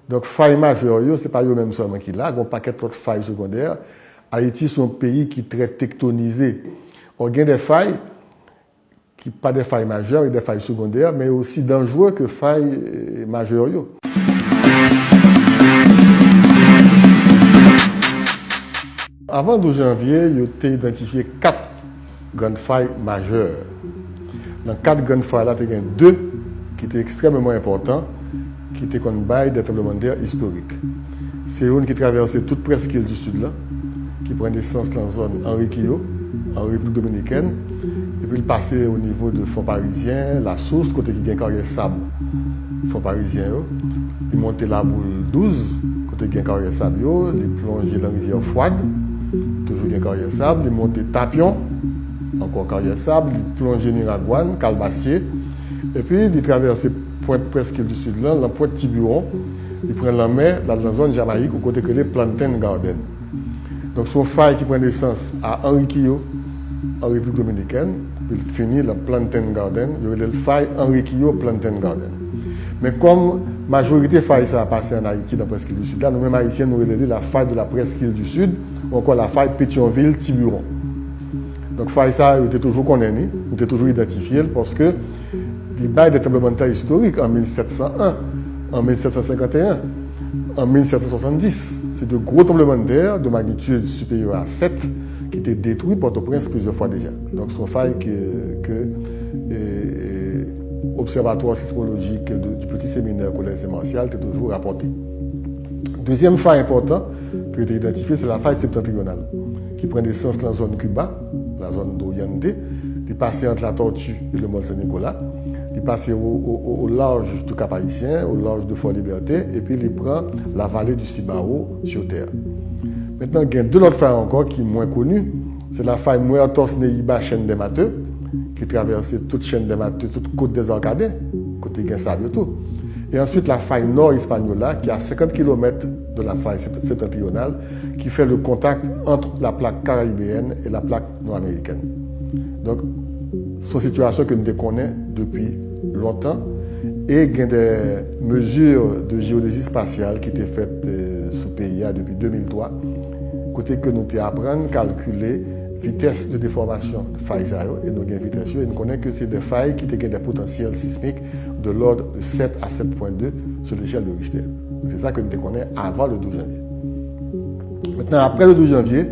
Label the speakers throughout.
Speaker 1: Donc, failles majeures, ce n'est pas eux-mêmes seulement qui là, il y a un paquet d'autres failles secondaires. Haïti, c'est un pays qui est très tectonisé. On a des failles qui pas des failles majeures et des failles secondaires, mais aussi dangereux que failles majeures. Avant le 12 janvier, il a été identifié 4 grandes failles majeures. Dans 4 grandes failles, là, il y a 2 qui étaient extrêmement importants, qui étaient comme bail des tremblements de terre historiques. C'est une qui traversait toute presqu'île du sud, là, qui prend naissance dans la zone Henri-Quillot, en République dominicaine, et puis il passait au niveau de Fonds Parisien, la source, côté qui a carrière sable, Fonds Parisien, il montait la boule 12, côté qui a carrière sable, il plongeait dans la rivière Fouad, toujours qui carrière sable, il montait Tapion, encore carrière sable, il plongeait Niragouane, Calbassier, et puis il traversait Pointe presqu'île du sud, là, la Pointe Tiburon, il prend la mer dans la zone Jamaïque, au côté que les Plantain Garden. Donc, son faille qui prend naissance à Henri-Quillot, en République dominicaine, il finit la Plantain Garden, il y a le faille Henri-Quillot Plantain Garden. Mais comme la majorité faille ça a passé en Haïti dans la presqu'île du Sud, là, nous-mêmes haïtiens, nous relevons la faille de la presqu'île du Sud, ou encore la faille Pétionville-Tiburon. Donc, faille ça, il était toujours condamné, il était toujours identifié, parce que les bails de tremblements de terre historiques en 1701, en 1751, en 1770, c'est de gros tremblements de terre de magnitude supérieure à 7 qui étaient détruits Port-au-Prince plusieurs fois déjà. Donc, c'est une faille que l'Observatoire sismologique du petit séminaire collège Saint-Martial était toujours rapporté. Deuxième faille importante qui a été identifiée, c'est la faille septentrionale, qui prend naissance dans la zone Cuba, la zone d'Oriente, qui passe entre la Tortue et le Mont Saint-Nicolas, il passe au large du Cap-Haïtien, au large de Fort-Liberté, et puis il prend la vallée du Cibao sur terre. Maintenant, il y a 2 autres failles encore qui sont moins connues. C'est la faille Muertos-Neiba-Chaîne des Matheux, qui traversait toute Chaîne des Matheux, toute côte des Orcadins, côté Guinsabre tout. Et ensuite, la faille Nord-Hispaniola, qui est à 50 km de la faille septentrionale, qui fait le contact entre la plaque caribéenne et la plaque nord-américaine. Donc, c'est une situation que nous connaissons depuis longtemps et il y a des mesures de géodésie spatiale qui étaient faites sous PIA depuis 2003, côté que nous apprenons à calculer vitesse de déformation de failles et nous avons vitesse et nous connaissons que c'est des failles qui ont des potentiels sismiques de l'ordre de 7 à 7,2 sur l'échelle de Richter. C'est ça que nous connaissons avant le 12 janvier. Maintenant, après le 12 janvier,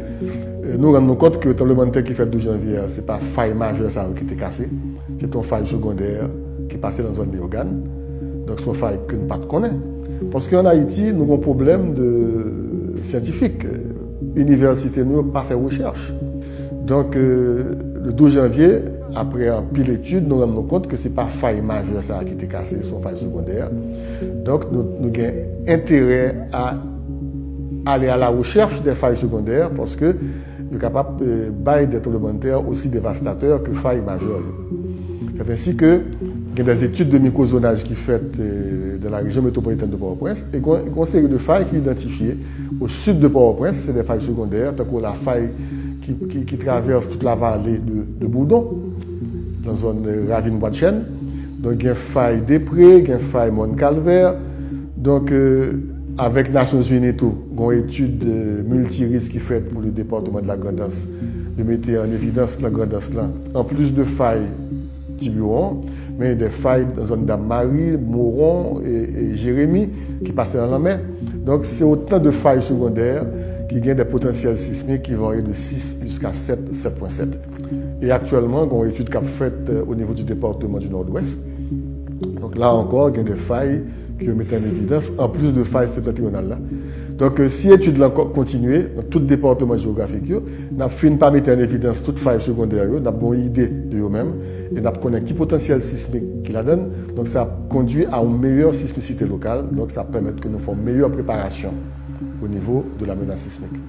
Speaker 1: nous rendons compte que le tremblement de terre qui fait le 12 janvier, ce n'est pas faille majeure qui était cassée, c'est une faille secondaire qui passait dans la zone Léogane. Donc c'est une faille que nous ne connaissons pas. Parce qu'en Haïti, nous avons un problème de scientifique. L'université nous n'a pas fait recherche. Donc le 12 janvier, après un pile d'études, nous rendons compte que ce n'est pas faille majeure qui était cassée, c'est une faille secondaire. Donc nous avons intérêt à aller à la recherche des failles secondaires parce que nous sommes capables de bailler des tremblements de terre aussi dévastateurs que failles majeures. C'est ainsi que il y a des études de microzonage qui sont faites dans la région métropolitaine de Port-au-Prince et il y a une série de failles qui sont identifiées au sud de Port-au-Prince, c'est des failles secondaires, tant que la faille qui traverse toute la vallée de Bourdon, dans la zone Ravine-Bois-de-Chêne. Donc il y a une faille des Prés, il y a une faille Mont-Calvaire. Donc avec les Nations Unies, il y a une étude multirisque qui est faite pour le département de la Grand'Anse, de mettre en évidence la Grand'Anse là, en plus de failles Tiburon, mais des failles dans la zone d'Amarie, Moron et Jérémie qui passent dans la mer. Donc c'est autant de failles secondaires qui gagnent des potentiels sismiques qui vont aller de 6 jusqu'à 7, 7,7. Et actuellement, il y a une étude qui est faite au niveau du département du Nord-Ouest. Donc là encore, il y a des failles qui mettent en évidence, en plus de failles septentrionales là. Donc si l'étude continue, dans tout département géographique, nous ne finissons pas mettre en évidence toutes failles secondaires, nous avons une idée de eux-mêmes et nous connaissons quel potentiel sismique qu'ils donnent. Donc ça conduit à une meilleure sismicité locale, donc ça permet que nous fassions une meilleure préparation au niveau de la menace sismique.